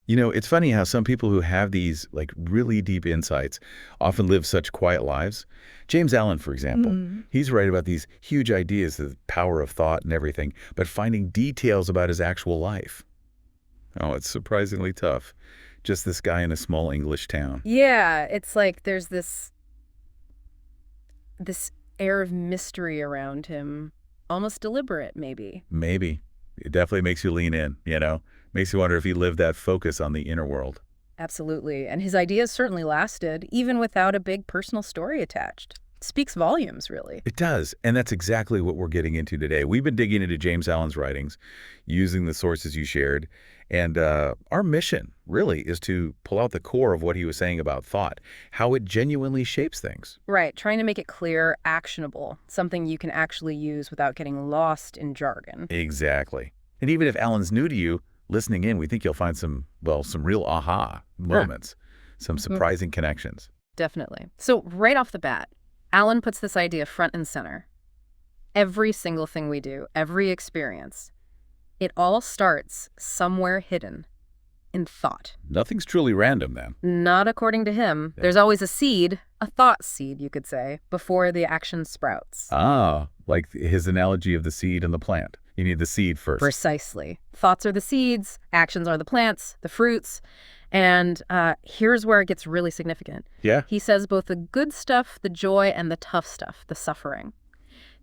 You know, it's funny how some people who have these like really deep insights often live such quiet lives. James Allen, for example, Mm. he's right about these huge ideas, the power of thought and everything, but finding details about his actual life. Oh, it's surprisingly tough. Just this guy in a small English town. Yeah, it's like there's this air of mystery around him, almost deliberate, maybe. Maybe. It definitely makes you lean in, you know? Makes you wonder if he lived that focus on the inner world. Absolutely. And his ideas certainly lasted, even without a big personal story attached. Speaks volumes, really. It does, and that's exactly what we're getting into today. We've been digging into James Allen's writings, using the sources you shared, and our mission, really, is to pull out the core of what he was saying about thought, how it genuinely shapes things. Right, trying to make it clear, actionable, something you can actually use without getting lost in jargon. Exactly. And even if Allen's new to you, listening in, we think you'll find some, well, some real aha Huh. moments, some Mhm. surprising connections. Definitely. So, right off the bat, Alan puts this idea front and center. Every single thing we do, every experience, it all starts somewhere hidden in thought. Nothing's truly random then. Not according to him. Yeah. There's always a seed, a thought seed, you could say, before the action sprouts. Ah, like his analogy of the seed and the plant. You need the seed first. Precisely. Thoughts are the seeds, actions are the plants, the fruits. And here's where it gets really significant. Yeah? He says both the good stuff, the joy, and the tough stuff, the suffering,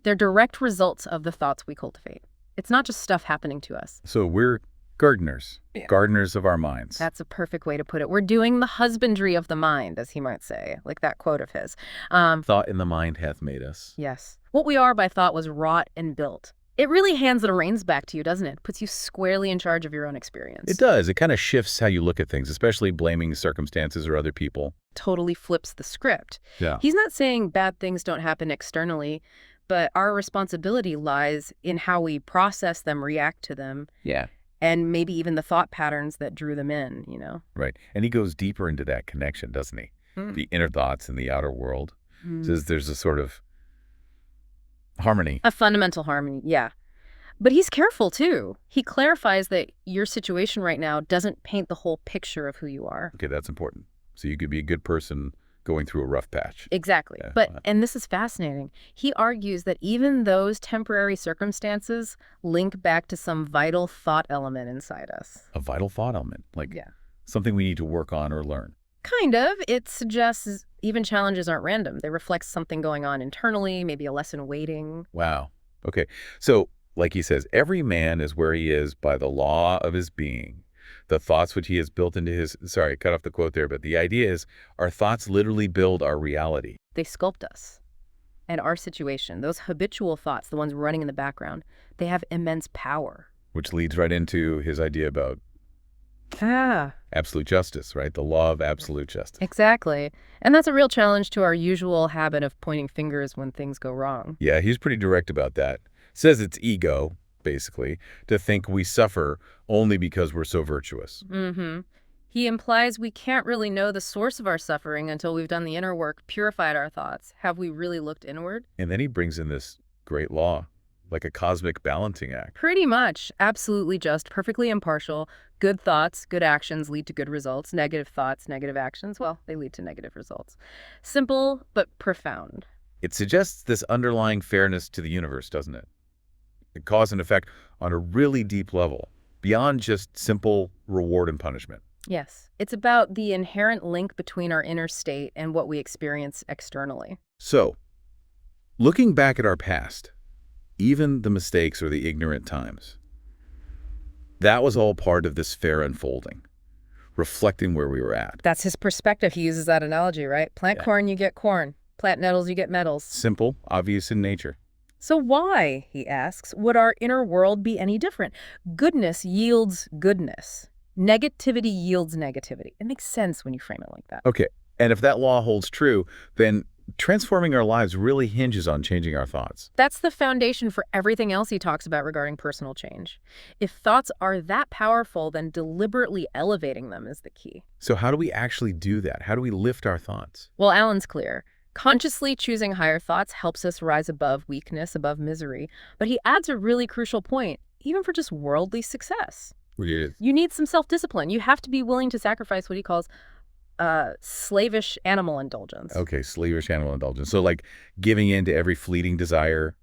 they're direct results of the thoughts we cultivate. It's not just stuff happening to us. So we're gardeners, Yeah. gardeners of our minds. That's a perfect way to put it. We're doing the husbandry of the mind, as he might say, like that quote of his. Thought in the mind hath made us. Yes. What we are by thought was wrought and built. It really hands the reins back to you, doesn't it? Puts you squarely in charge of your own experience. It does. It kind of shifts how you look at things, especially blaming circumstances or other people. Totally flips the script. Yeah. He's not saying bad things don't happen externally, but our responsibility lies in how we process them, react to them, Yeah. and maybe even the thought patterns that drew them in, you know? Right. And he goes deeper into that connection, doesn't he? Mm. The inner thoughts and the outer world. Mm. Says there's a sort of harmony. A fundamental harmony, yeah. But he's careful, too. He clarifies that your situation right now doesn't paint the whole picture of who you are. Okay, that's important. So you could be a good person going through a rough patch. Exactly. Yeah. But, and this is fascinating, he argues that even those temporary circumstances link back to some vital thought element inside us. A vital thought element, like Yeah. something we need to work on or learn. Kind of. It suggests even challenges aren't random. They reflect something going on internally, maybe a lesson waiting. Wow. Okay. So, like he says, every man is where he is by the law of his being. The thoughts which he has built into his, sorry, cut off the quote there, but the idea is our thoughts literally build our reality. They sculpt us. And our situation, those habitual thoughts, the ones running in the background, they have immense power. Which leads right into his idea about Ah, absolute justice, right? The law of absolute justice. exactly. And that's a real challenge to our usual habit of pointing fingers when things go wrong. Yeah, he's pretty direct about that. Says it's ego, basically, to think we suffer only because we're so virtuous. Mm-hmm. He implies we can't really know the source of our suffering until we've done the inner work, purified our thoughts. Have we really looked inward? And then he brings in this great law, like a cosmic balancing act. Pretty much. Absolutely just, perfectly impartial. Good thoughts, good actions lead to good results. Negative thoughts, negative actions, well, they lead to negative results. Simple, but profound. It suggests this underlying fairness to the universe, doesn't it? It cause and effect on a really deep level, beyond just simple reward and punishment. Yes. It's about the inherent link between our inner state and what we experience externally. So, looking back at our past, even the mistakes or the ignorant times, that was all part of this fair unfolding, reflecting where we were at. That's his perspective. He uses that analogy, right? Plant Yeah. corn, you get corn. Plant nettles, you get metals. Simple, obvious in nature. So why, he asks, would our inner world be any different? Goodness yields goodness. Negativity yields negativity. It makes sense when you frame it like that. Okay, and if that law holds true, then transforming our lives really hinges on changing our thoughts. That's the foundation for everything else he talks about regarding personal change. If thoughts are that powerful, then deliberately elevating them is the key. So how do we actually do that? How do we lift our thoughts? Well, Alan's clear. Consciously choosing higher thoughts helps us rise above weakness, above misery. But he adds a really crucial point, even for just worldly success. Yes. You need some self-discipline. You have to be willing to sacrifice what he calls slavish animal indulgence. Okay, slavish animal indulgence. So like giving in to every fleeting desire,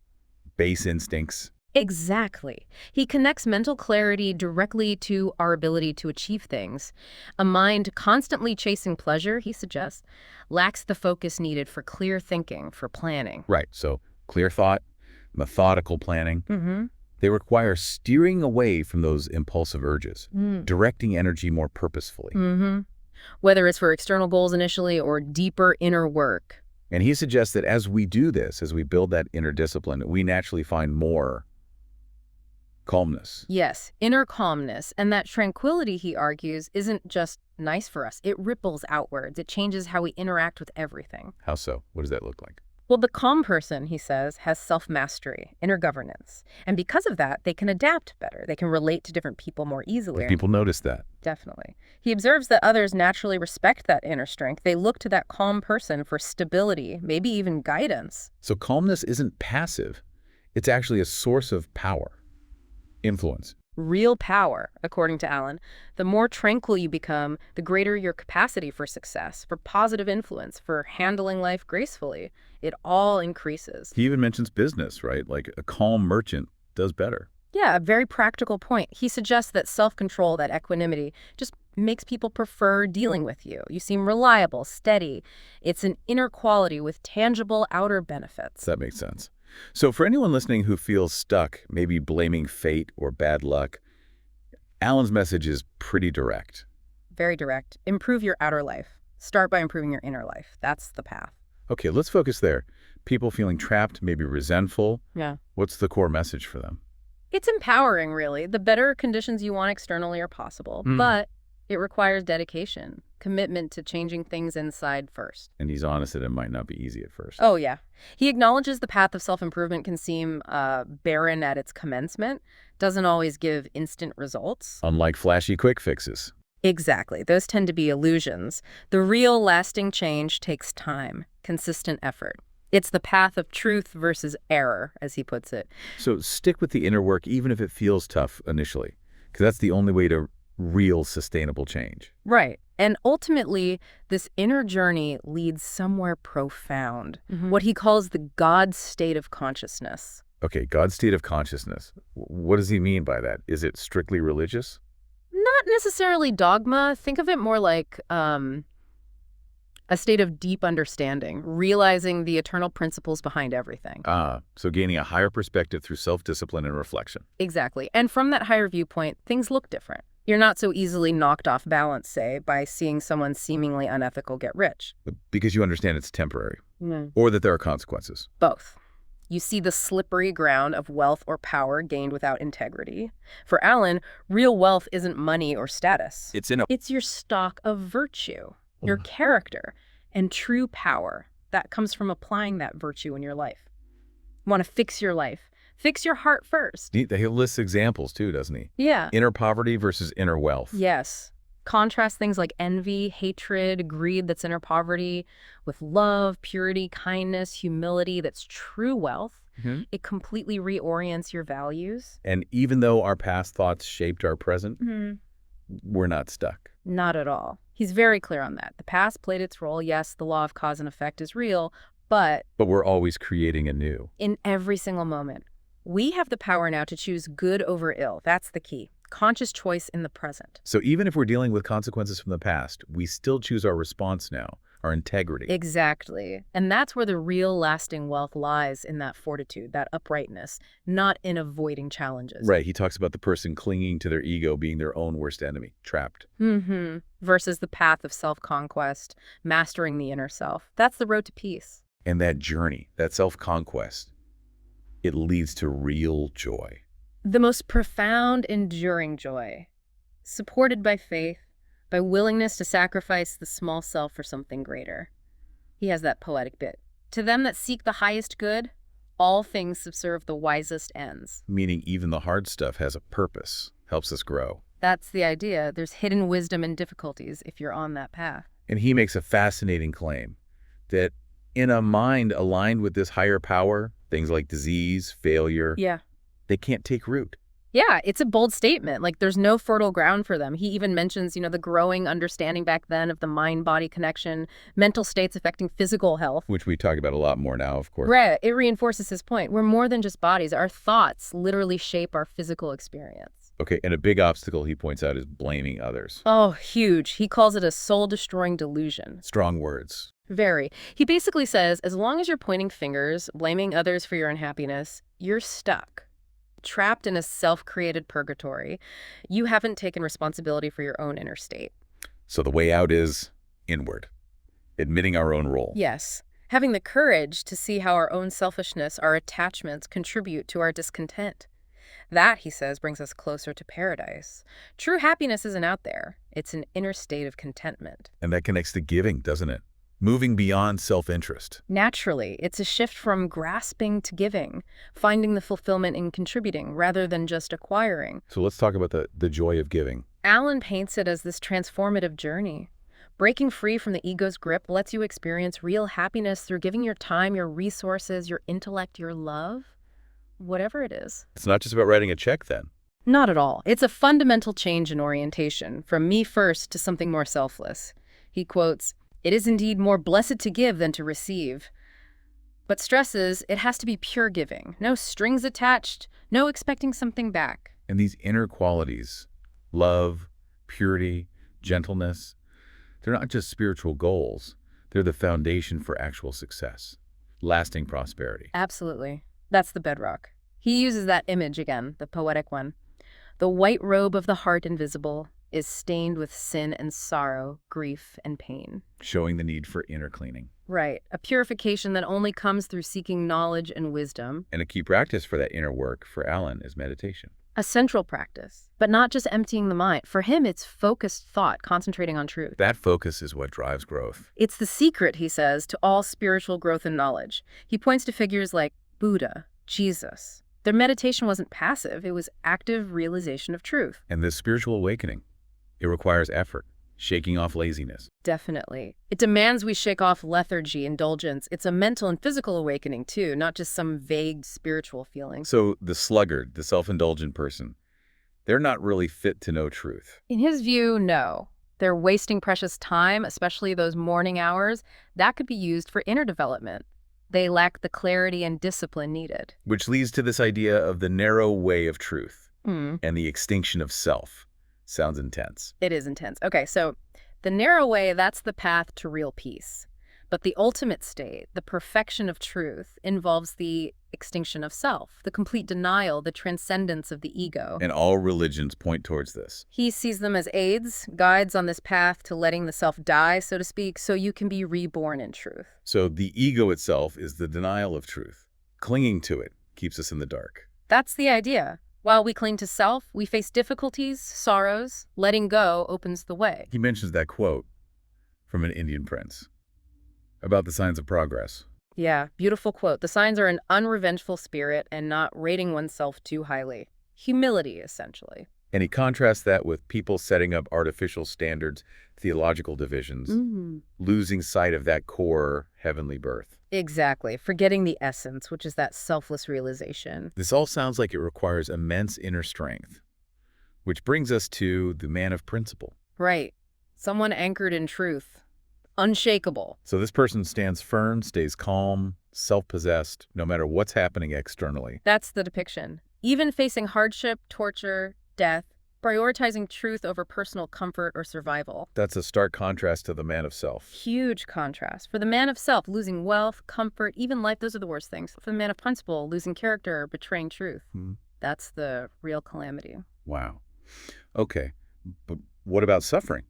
base instincts. Exactly. He connects mental clarity directly to our ability to achieve things. A mind constantly chasing pleasure, he suggests, lacks the focus needed for clear thinking, for planning. Right. So clear thought, methodical planning. Mm-hmm. They require steering away from those impulsive urges, directing energy more purposefully. Mm-hmm. Whether it's for external goals initially or deeper inner work. And he suggests that as we do this, as we build that inner discipline, we naturally find more calmness. Yes, inner calmness. And that tranquility, he argues, isn't just nice for us. It ripples outwards. It changes how we interact with everything. How so? What does that look like? Well, the calm person, he says, has self-mastery, inner governance. And because of that, they can adapt better. They can relate to different people more easily. People notice that. Definitely. He observes that others naturally respect that inner strength. They look to that calm person for stability, maybe even guidance. So calmness isn't passive. It's actually a source of power, influence. Real power, according to Allen. The more tranquil you become, the greater your capacity for success, for positive influence, for handling life gracefully. It all increases. He even mentions business, right? Like a calm merchant does better. Yeah, a very practical point. He suggests that self-control, that equanimity, just makes people prefer dealing with you. You seem reliable, steady. It's an inner quality with tangible outer benefits. That makes sense. So for anyone listening who feels stuck, maybe blaming fate or bad luck, Alan's message is pretty direct. Very direct. Improve your outer life. Start by improving your inner life. That's the path. Okay, let's focus there. People feeling trapped, maybe resentful. Yeah. What's the core message for them? It's empowering, really. The better conditions you want externally are possible, but it requires dedication, commitment to changing things inside first. And he's honest that it might not be easy at first. Oh, yeah. He acknowledges the path of self-improvement can seem barren at its commencement, doesn't always give instant results. Unlike flashy quick fixes. Exactly. Those tend to be illusions. The real lasting change takes time, consistent effort. It's the path of truth versus error, as he puts it. So stick with the inner work even if it feels tough initially, because that's the only way to real sustainable change. Right. And ultimately, this inner journey leads somewhere profound, what he calls the God state of consciousness. Okay, God's state of consciousness. What does he mean by that? Is it strictly religious? Not necessarily dogma. Think of it more like a state of deep understanding, realizing the eternal principles behind everything. So gaining a higher perspective through self-discipline and reflection. Exactly. And from that higher viewpoint, things look different. You're not so easily knocked off balance, say, by seeing someone seemingly unethical get rich. Because you understand it's temporary, or that there are consequences. Both. You see the slippery ground of wealth or power gained without integrity. For Allen, real wealth isn't money or status. It's your stock of virtue, your character, and true power that comes from applying that virtue in your life. You want to fix your life. Fix your heart first. He lists examples too, doesn't he? Yeah. Inner poverty versus inner wealth. Yes. Contrast things like envy, hatred, greed that's inner poverty with love, purity, kindness, humility that's true wealth. It completely reorients your values. And even though our past thoughts shaped our present, we're not stuck. Not at all. He's very clear on that. The past played its role. Yes, the law of cause and effect is real, but we're always creating anew. In every single moment. We have the power now to choose good over ill. That's the key. Conscious choice in the present. So even if we're dealing with consequences from the past, we still choose our response now, our integrity. Exactly. And that's where the real lasting wealth lies, in that fortitude, that uprightness, not in avoiding challenges. Right. He talks about the person clinging to their ego being their own worst enemy, trapped. Versus the path of self-conquest, mastering the inner self. That's the road to peace. And that journey, that self-conquest, it leads to real joy. The most profound, enduring joy, supported by faith, by willingness to sacrifice the small self for something greater. He has that poetic bit. To them that seek the highest good, all things subserve the wisest ends. Meaning even the hard stuff has a purpose, helps us grow. That's the idea. There's hidden wisdom in difficulties if you're on that path. And he makes a fascinating claim that in a mind aligned with this higher power, things like disease, failure, Yeah. they can't take root. Yeah, it's a bold statement. Like, there's no fertile ground for them. He even mentions, the growing understanding back then of the mind-body connection, mental states affecting physical health. Which we talk about a lot more now, of course. Right. It reinforces his point. We're more than just bodies. Our thoughts literally shape our physical experience. Okay, and a big obstacle he points out is blaming others. Oh, huge. He calls it a soul-destroying delusion. Strong words. Very. He basically says, as long as you're pointing fingers, blaming others for your unhappiness, you're stuck. Trapped in a self-created purgatory. You haven't taken responsibility for your own inner state. So the way out is inward, admitting our own role. Yes. Having the courage to see how our own selfishness, our attachments, contribute to our discontent. That, he says, brings us closer to paradise. True happiness isn't out there. It's an inner state of contentment. And that connects to giving, doesn't it? Moving beyond self-interest. Naturally, it's a shift from grasping to giving, finding the fulfillment in contributing rather than just acquiring. So let's talk about the joy of giving. Alan paints it as this transformative journey. Breaking free from the ego's grip lets you experience real happiness through giving your time, your resources, your intellect, your love, whatever it is. It's not just about writing a check then. Not at all. It's a fundamental change in orientation, from me first to something more selfless. He quotes, "It is indeed more blessed to give than to receive," but stresses it has to be pure giving, no strings attached, no expecting something back. And these inner qualities, love, purity, gentleness, they're not just spiritual goals. They're the foundation for actual success, lasting prosperity. Absolutely. That's the bedrock. He uses that image again, the poetic one. The white robe of the heart invisible is stained with sin and sorrow, grief and pain. Showing the need for inner cleaning. Right. A purification that only comes through seeking knowledge and wisdom. And a key practice for that inner work for Alan is meditation. A central practice, but not just emptying the mind. For him, it's focused thought, concentrating on truth. That focus is what drives growth. It's the secret, he says, to all spiritual growth and knowledge. He points to figures like Buddha, Jesus. Their meditation wasn't passive, it was active realization of truth. And this spiritual awakening, it requires effort, shaking off laziness. Definitely. It demands we shake off lethargy, indulgence. It's a mental and physical awakening, too, not just some vague spiritual feeling. So the sluggard, the self-indulgent person, they're not really fit to know truth. In his view, no. They're wasting precious time, especially those morning hours. That could be used for inner development. They lack the clarity and discipline needed. Which leads to this idea of the narrow way of truth Mm. and the extinction of self. Sounds intense. It is intense. Okay, so the narrow way, that's the path to real peace. But the ultimate state, the perfection of truth, involves the extinction of self, the complete denial, the transcendence of the ego. And all religions point towards this. He sees them as aids, guides on this path to letting the self die, so to speak, so you can be reborn in truth. So the ego itself is the denial of truth. Clinging to it keeps us in the dark. That's the idea. While we cling to self, we face difficulties, sorrows. Letting go opens the way. He mentions that quote from an Indian prince about the signs of progress. Yeah, beautiful quote. The signs are an unrevengeful spirit and not rating oneself too highly. Humility, essentially. And he contrasts that with people setting up artificial standards, theological divisions, losing sight of that core heavenly birth. Exactly. Forgetting the essence, which is that selfless realization. This all sounds like it requires immense inner strength, which brings us to the man of principle. Right. Someone anchored in truth. Unshakable. So this person stands firm, stays calm, self-possessed, no matter what's happening externally. That's the depiction. Even facing hardship, torture, death, prioritizing truth over personal comfort or survival. That's a stark contrast to the man of self. Huge contrast. For the man of self, losing wealth, comfort, even life, those are the worst things. For the man of principle, losing character or betraying truth. That's the real calamity. Wow. Okay, but what about suffering?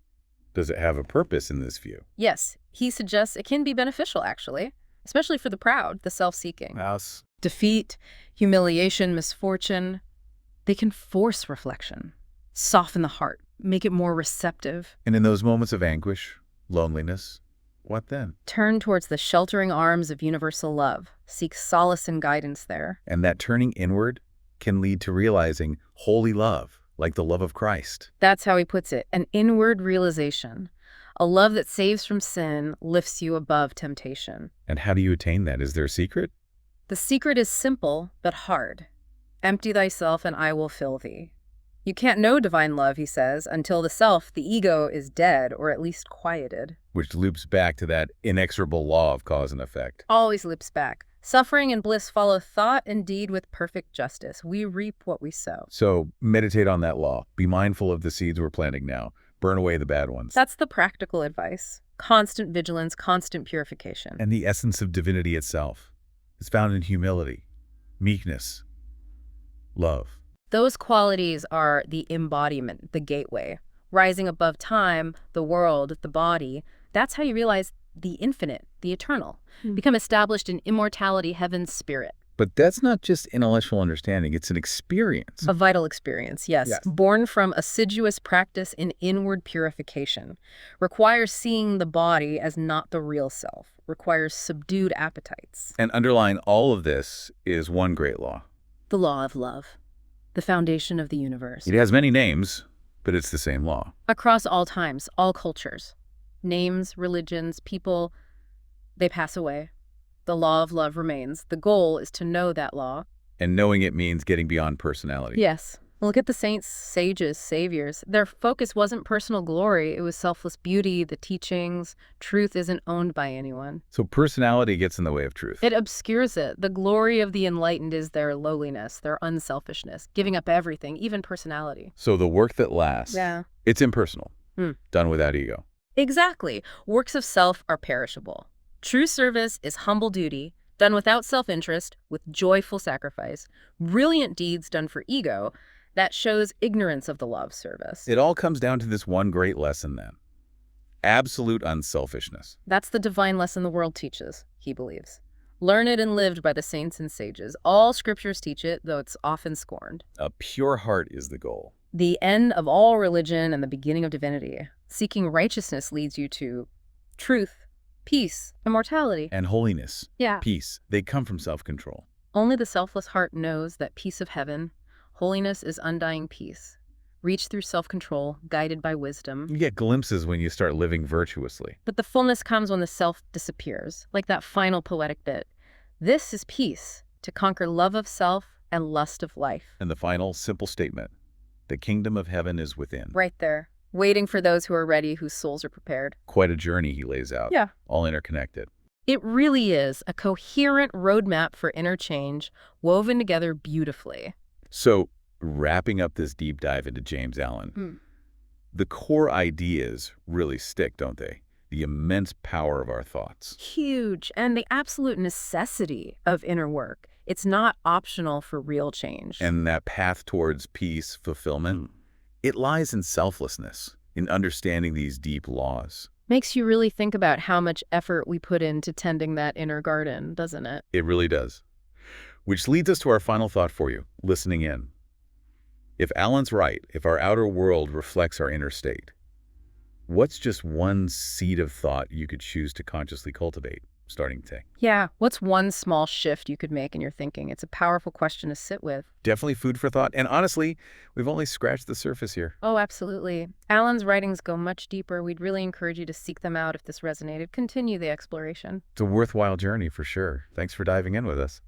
Does it have a purpose in this view? Yes, he suggests it can be beneficial, actually, especially for the proud, the self-seeking. House. Defeat, humiliation, misfortune, they can force reflection, soften the heart, make it more receptive. And in those moments of anguish, loneliness, what then? Turn towards the sheltering arms of universal love, seek solace and guidance there. And that turning inward can lead to realizing holy love, like the love of Christ. That's how he puts it, an inward realization. A love that saves from sin, lifts you above temptation. And how do you attain that? Is there a secret? The secret is simple, but hard. Empty thyself and I will fill thee. You can't know divine love, he says, until the self, the ego, is dead or at least quieted. Which loops back to that inexorable law of cause and effect. Always loops back. Suffering and bliss follow thought and deed with perfect justice. We reap what we sow. So meditate on that law. Be mindful of the seeds we're planting now. Burn away the bad ones. That's the practical advice. Constant vigilance, constant purification. And the essence of divinity itself is found in humility, meekness, love. Those qualities are the embodiment, the gateway. Rising above time, the world, the body, that's how you realize the infinite, the eternal. Become established in immortality, heaven's spirit. But that's not just intellectual understanding, it's an experience. A vital experience, yes. Yes. Born from assiduous practice in inward purification. Requires seeing the body as not the real self. Requires subdued appetites. And underlying all of this is one great law. The law of love. The foundation of the universe. It has many names, but it's the same law. Across all times, all cultures. Names, religions, people, they pass away. The law of love remains. The goal is to know that law. And knowing it means getting beyond personality. Yes. Look at the saints, sages, saviors. Their focus wasn't personal glory. It was selfless beauty, the teachings. Truth isn't owned by anyone. So personality gets in the way of truth. It obscures it. The glory of the enlightened is their lowliness, their unselfishness, giving up everything, even personality. So the work that lasts, it's impersonal, done without ego. Exactly. Works of self are perishable. True service is humble duty, done without self-interest, with joyful sacrifice. Brilliant deeds done for ego, that shows ignorance of the law of service. It all comes down to this one great lesson then. Absolute unselfishness. That's the divine lesson the world teaches, he believes. Learned and lived by the saints and sages. All scriptures teach it, though it's often scorned. A pure heart is the goal. The end of all religion and the beginning of divinity. Seeking righteousness leads you to truth, peace, immortality. And holiness, Yeah. peace, they come from self-control. Only the selfless heart knows that peace of heaven, holiness is undying peace. Reached through self-control, guided by wisdom. You get glimpses when you start living virtuously. But the fullness comes when the self disappears, like that final poetic bit. This is peace, to conquer love of self and lust of life. And the final simple statement, the kingdom of heaven is within. Right there, waiting for those who are ready, whose souls are prepared. Quite a journey he lays out. Yeah. All interconnected. It really is a coherent roadmap for inner change, woven together beautifully. So, wrapping up this deep dive into James Allen, the core ideas really stick, don't they? The immense power of our thoughts. Huge, and the absolute necessity of inner work. It's not optional for real change. And that path towards peace, fulfillment, it lies in selflessness, in understanding these deep laws. Makes you really think about how much effort we put into tending that inner garden, doesn't it? It really does. Which leads us to our final thought for you, listening in. If Allen's right, if our outer world reflects our inner state, what's just one seed of thought you could choose to consciously cultivate starting today? Yeah, what's one small shift you could make in your thinking? It's a powerful question to sit with. Definitely food for thought. And honestly, we've only scratched the surface here. Oh, absolutely. Allen's writings go much deeper. We'd really encourage you to seek them out if this resonated. Continue the exploration. It's a worthwhile journey for sure. Thanks for diving in with us.